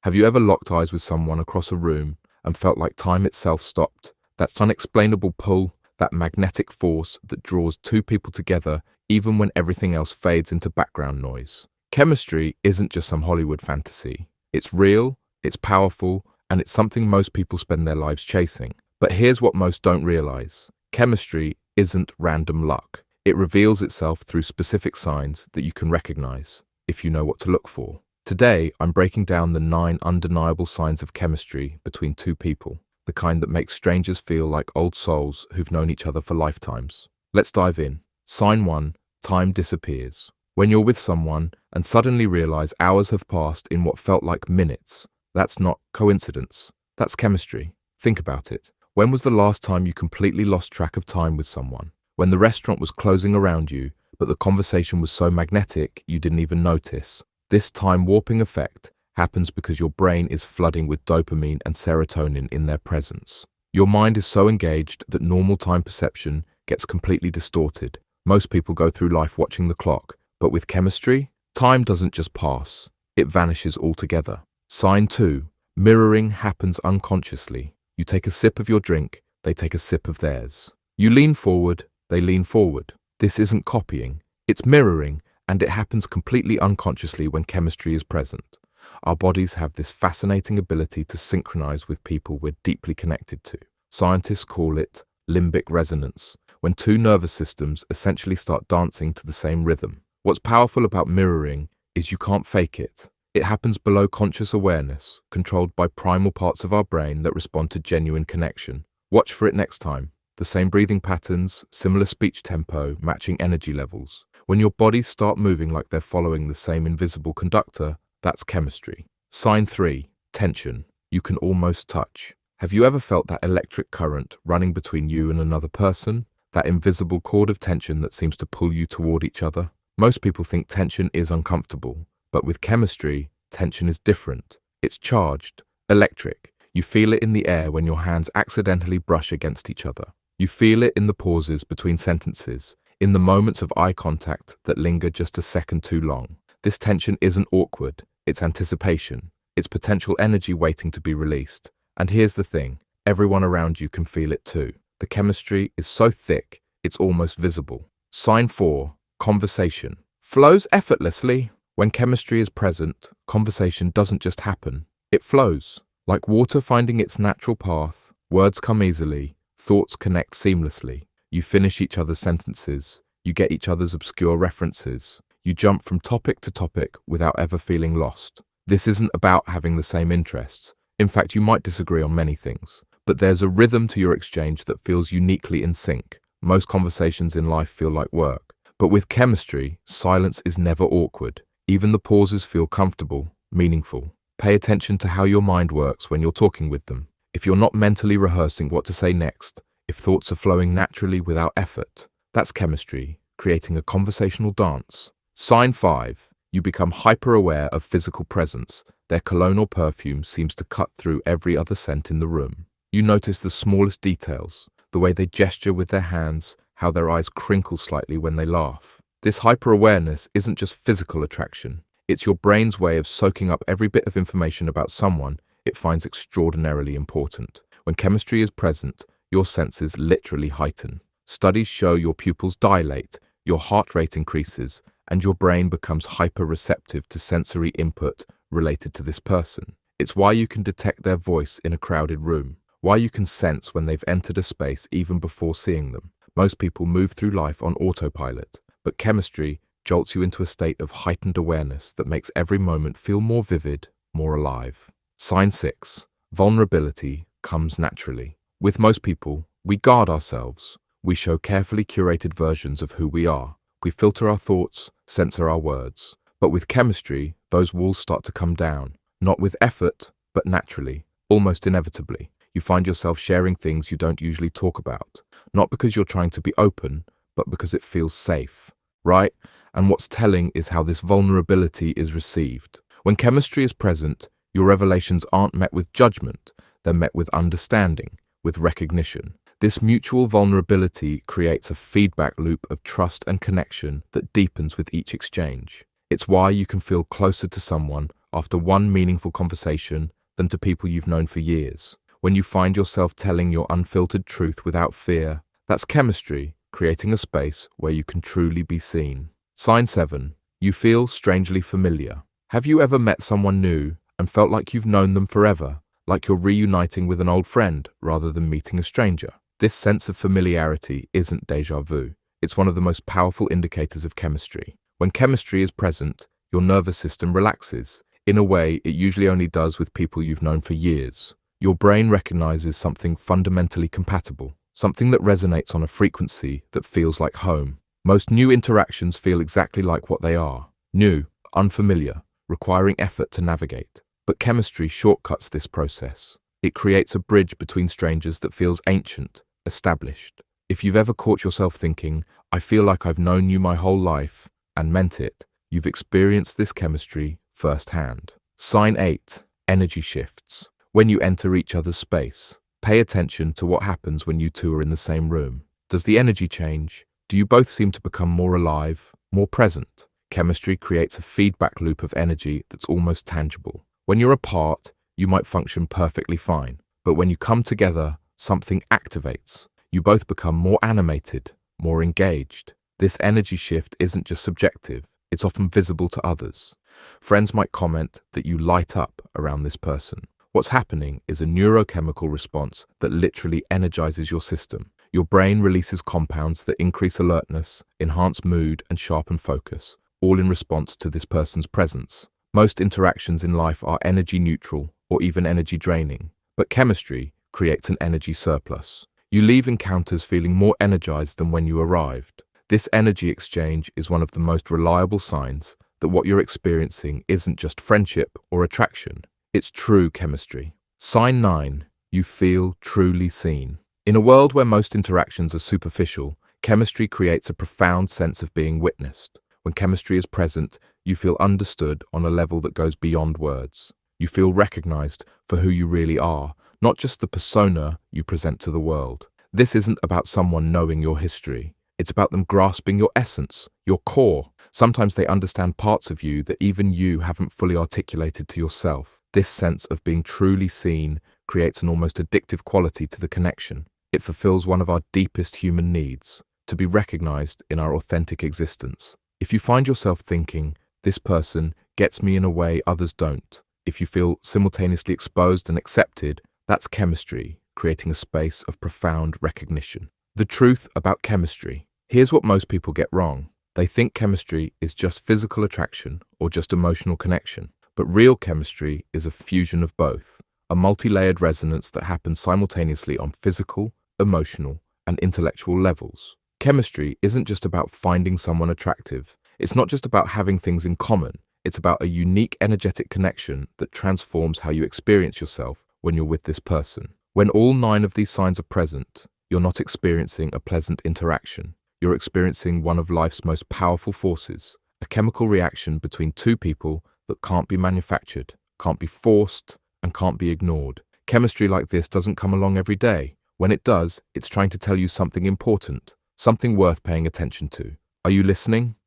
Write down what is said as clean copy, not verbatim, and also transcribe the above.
Have you ever locked eyes with someone across a room and felt like time itself stopped? That unexplainable pull, that magnetic force that draws two people together even when everything else fades into background noise. Chemistry isn't just some Hollywood fantasy. It's real, it's powerful, and it's something most people spend their lives chasing. But here's what most don't realize. Chemistry isn't random luck. It reveals itself through specific signs that you can recognize if you know what to look for. Today, I'm breaking down the 9 undeniable signs of chemistry between two people, the kind that make strangers feel like old souls who've known each other for lifetimes. Let's dive in. Sign 1, time disappears. When you're with someone and suddenly realize hours have passed in what felt like minutes, that's not coincidence. That's chemistry. Think about it. When was the last time you completely lost track of time with someone? When the restaurant was closing around you, but the conversation was so magnetic you didn't even notice. This time warping effect happens because your brain is flooding with dopamine and serotonin in their presence. Your mind is so engaged that normal time perception gets completely distorted. Most people go through life watching the clock, but with chemistry, time doesn't just pass, it vanishes altogether. Sign 2, mirroring happens unconsciously. You take a sip of your drink, they take a sip of theirs. You lean forward, they lean forward. This isn't copying, it's mirroring, and it happens completely unconsciously when chemistry is present. Our bodies have this fascinating ability to synchronize with people we're deeply connected to. Scientists call it limbic resonance, when two nervous systems essentially start dancing to the same rhythm. What's powerful about mirroring is you can't fake it. It happens below conscious awareness, controlled by primal parts of our brain that respond to genuine connection. Watch for it next time. The same breathing patterns, similar speech tempo, matching energy levels. When your bodies start moving like they're following the same invisible conductor, that's chemistry. Sign 3, tension. You can almost touch. Have you ever felt that electric current running between you and another person? That invisible cord of tension that seems to pull you toward each other? Most people think tension is uncomfortable. But with chemistry, tension is different. It's charged, electric. You feel it in the air when your hands accidentally brush against each other. You feel it in the pauses between sentences, in the moments of eye contact that linger just a second too long. This tension isn't awkward, it's anticipation. It's potential energy waiting to be released. And here's the thing, everyone around you can feel it too. The chemistry is so thick, it's almost visible. Sign 4, conversation. Flows effortlessly. When chemistry is present, conversation doesn't just happen, it flows. Like water finding its natural path, words come easily, thoughts connect seamlessly. You finish each other's sentences, you get each other's obscure references, you jump from topic to topic without ever feeling lost. This isn't about having the same interests. In fact, you might disagree on many things, but there's a rhythm to your exchange that feels uniquely in sync. Most conversations in life feel like work, but with chemistry, silence is never awkward. Even the pauses feel comfortable, meaningful. Pay attention to how your mind works when you're talking with them. If you're not mentally rehearsing what to say next, if thoughts are flowing naturally without effort, that's chemistry, creating a conversational dance. Sign 5, you become hyper-aware of physical presence. Their cologne or perfume seems to cut through every other scent in the room. You notice the smallest details, the way they gesture with their hands, how their eyes crinkle slightly when they laugh. This hyper-awareness isn't just physical attraction. It's your brain's way of soaking up every bit of information about someone it finds extraordinarily important. When chemistry is present, your senses literally heighten. Studies show your pupils dilate, your heart rate increases, and your brain becomes hyper-receptive to sensory input related to this person. It's why you can detect their voice in a crowded room, why you can sense when they've entered a space even before seeing them. Most people move through life on autopilot, but chemistry jolts you into a state of heightened awareness that makes every moment feel more vivid, more alive. Sign 6, vulnerability comes naturally. With most people, we guard ourselves. We show carefully curated versions of who we are. We filter our thoughts, censor our words. But with chemistry, those walls start to come down, not with effort, but naturally, almost inevitably. You find yourself sharing things you don't usually talk about, not because you're trying to be open, but because it feels safe, right? And what's telling is how this vulnerability is received. When chemistry is present, your revelations aren't met with judgment, they're met with understanding, with recognition. This mutual vulnerability creates a feedback loop of trust and connection that deepens with each exchange. It's why you can feel closer to someone after one meaningful conversation than to people you've known for years. When you find yourself telling your unfiltered truth without fear, that's chemistry, creating a space where you can truly be seen. Sign 7. You feel strangely familiar. Have you ever met someone new and felt like you've known them forever, like you're reuniting with an old friend rather than meeting a stranger? This sense of familiarity isn't déjà vu. It's one of the most powerful indicators of chemistry. When chemistry is present, your nervous system relaxes, in a way it usually only does with people you've known for years. Your brain recognizes something fundamentally compatible, something that resonates on a frequency that feels like home. Most new interactions feel exactly like what they are: new, unfamiliar, requiring effort to navigate. But chemistry shortcuts this process. It creates a bridge between strangers that feels ancient, established. If you've ever caught yourself thinking, "I feel like I've known you my whole life," and meant it, you've experienced this chemistry firsthand. Sign 8. Energy shifts. When you enter each other's space, pay attention to what happens when you two are in the same room. Does the energy change? Do you both seem to become more alive, more present? Chemistry creates a feedback loop of energy that's almost tangible. When you're apart, you might function perfectly fine, but when you come together, something activates. You both become more animated, more engaged. This energy shift isn't just subjective, it's often visible to others. Friends might comment that you light up around this person. What's happening is a neurochemical response that literally energizes your system. Your brain releases compounds that increase alertness, enhance mood, and sharpen focus, all in response to this person's presence. Most interactions in life are energy neutral or even energy draining, but chemistry creates an energy surplus. You leave encounters feeling more energized than when you arrived. This energy exchange is one of the most reliable signs that what you're experiencing isn't just friendship or attraction, it's true chemistry. Sign 9. You feel truly seen. In a world where most interactions are superficial, chemistry creates a profound sense of being witnessed. When chemistry is present, you feel understood on a level that goes beyond words. You feel recognized for who you really are, not just the persona you present to the world. This isn't about someone knowing your history. It's about them grasping your essence, your core. Sometimes they understand parts of you that even you haven't fully articulated to yourself. This sense of being truly seen creates an almost addictive quality to the connection. It fulfills one of our deepest human needs, to be recognized in our authentic existence. If you find yourself thinking, "This person gets me in a way others don't," if you feel simultaneously exposed and accepted, that's chemistry, creating a space of profound recognition. The truth about chemistry. Here's what most people get wrong. They think chemistry is just physical attraction or just emotional connection. But real chemistry is a fusion of both, a multi-layered resonance that happens simultaneously on physical, emotional, and intellectual levels. Chemistry isn't just about finding someone attractive. It's not just about having things in common. It's about a unique energetic connection that transforms how you experience yourself when you're with this person. When all 9 of these signs are present, you're not experiencing a pleasant interaction. You're experiencing one of life's most powerful forces, a chemical reaction between two people that can't be manufactured, can't be forced, and can't be ignored. Chemistry like this doesn't come along every day. When it does, it's trying to tell you something important, something worth paying attention to. Are you listening?